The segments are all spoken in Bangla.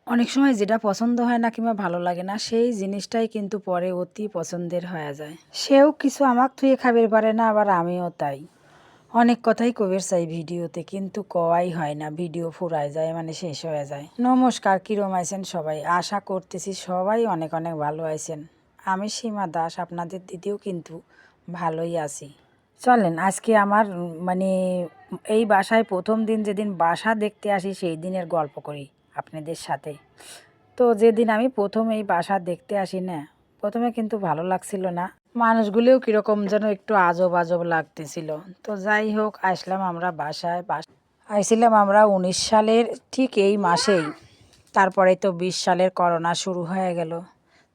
অনেক সময় যেটা পছন্দ হয় না কিংবা ভালো লাগে না সেই জিনিসটাই কিন্তু পরে অতি পছন্দের হয়ে যায়। সেও কিছু আমাক থুয়ে খাবার পারে না, আবার আমিও তাই। অনেক কথাই কবের চাই ভিডিওতে, কিন্তু কওয়াই হয় না, ভিডিও ফুরায় যায়, মানে শেষ হয়ে যায়। নমস্কার, কিরম আছেন সবাই? আশা করতেছি সবাই অনেক অনেক ভালো আছেন। আমি সীমা দাস, আপনাদের দিদিও কিন্তু ভালোই আছি। চলেন আজকে আমার মানে এই বাসায় প্রথম দিন যেদিন বাসা দেখতে আসি সেই দিনের গল্প করি আপনাদের সাথে। তো যেদিন আমি প্রথম এই বাসা দেখতে আসি না, প্রথমে কিন্তু ভালো লাগছিল না, মানুষগুলোও কীরকম যেন একটু আজব আজব লাগতেছিল। তো যাই হোক, আসলাম আমরা বাসায়। আইছিলাম আমরা 19 সালের ঠিক এই মাসেই। তারপরে তো 20 সালের করোনা শুরু হয়ে গেল।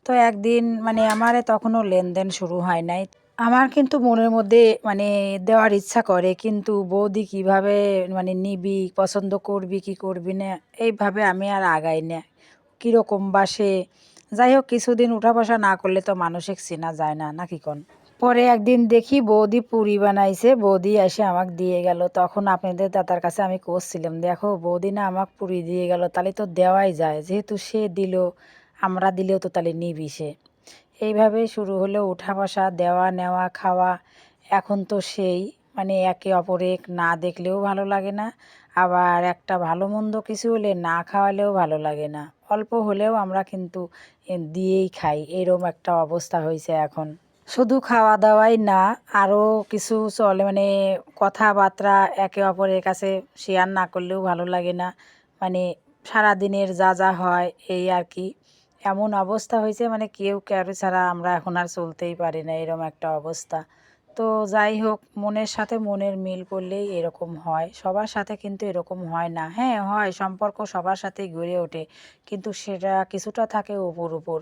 তো একদিন মানে আমার তখনও লেনদেন শুরু হয় নাই। আমার কিন্তু মনের মধ্যে মানে দেওয়ার ইচ্ছা করে, কিন্তু বৌদি কিভাবে মানে নিবি, পছন্দ করবি কি করবি না, এইভাবে আমি আর আগাই না। কীরকম বাসে, যাই হোক কিছুদিন উঠা বসা না করলে তো মানসিক চেনা যায় না, নাকি কোন? পরে একদিন দেখি বৌদি পুরি বানাইছে, বৌদি এসে আমাকে দিয়ে গেল। তখন আপনাদের দাদার কাছে আমি করছিলাম, দেখো বৌদি না আমাকে পুরি দিয়ে গেল, তাহলে তো দেওয়াই যায়, যেহেতু সে দিল আমরা দিলেও তো তাহলে নিবি সে। এইভাবে শুরু হলো উঠা বসা, দেওয়া নেওয়া খাওয়া। এখন তো সেই মানে একে অপরে না দেখলেও ভালো লাগে না, আবার একটা ভালো মন্দ কিছু হলে না খাওয়ালেও ভালো লাগে না। অল্প হলেও আমরা কিন্তু দিয়েই খাই, এরম একটা অবস্থা হয়েছে এখন। শুধু খাওয়া দাওয়াই না, আরও কিছু চলে, মানে কথাবার্তা একে অপরের কাছে শেয়ার না করলেও ভালো লাগে না। মানে সারাদিনের যা যা হয় এই আর কি, এমন অবস্থা হয়েছে মানে কেউ কারো ছাড়া আমরা এখন আর চলতেই পারি না, এরকম একটা অবস্থা। তো যাই হোক, মনের সাথে মনের মিল করলেই এরকম হয়, সবার সাথে কিন্তু এরকম হয় না। হ্যাঁ হয়, সম্পর্ক সবার সাথেই গড়ে ওঠে, কিন্তু সেটা কিছুটা থাকে উপর উপর,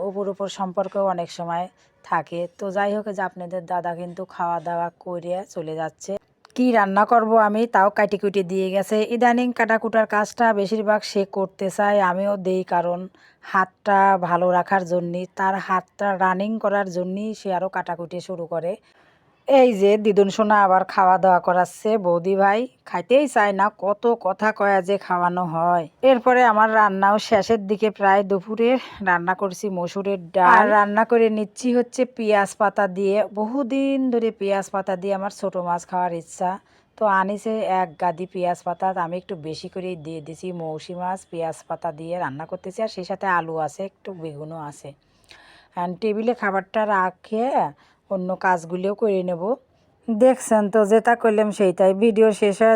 উপর উপর সম্পর্কও অনেক সময় থাকে। তো যাই হোক, যে আপনাদের দাদা কিন্তু খাওয়া দাওয়া করে চলে যাচ্ছে। কি রান্না করব আমি তাও কাটি কুটি দিয়ে গেছে। ইদানিং কাটাকুটার কাজটা বেশিরভাগ সে করতে চায়, আমিও দেই, কারণ হাতটা ভালো রাখার জন্যে, তার হাতটা রানিং করার জন্যই সে আরও কাটাকুটি শুরু করে। এই যে দিদুন সোনা আবার খাওয়া দাওয়া করাচ্ছে, বৌদি ভাই খাইতেই চায় না, কত কথা কয়া যে খাওয়ানো হয়। এরপরে আমার রান্নাও শেষের দিকে, প্রায় দুপুরের রান্না করছি মসুরের ডাল, রান্না করে নিচ্ছি হচ্ছে পেঁয়াজ পাতা দিয়ে। বহুদিন ধরে পেঁয়াজ পাতা দিয়ে আমার ছোটো মাছ খাওয়ার ইচ্ছা, তো আনিছে এক গাদি পেঁয়াজ পাতা, আমি একটু বেশি করেই দিয়ে দিছি। মৌসি মাছ পেঁয়াজ পাতা দিয়ে রান্না করতেছি, আর সেই সাথে আলু আছে, একটু বেগুনও আছে। টেবিলে খাবারটা রাখে অন্য কাজগুলিও করে নেব। দেখছেন তো, যেটা করলাম সেইটাই, ভিডিও শেষ হয়ে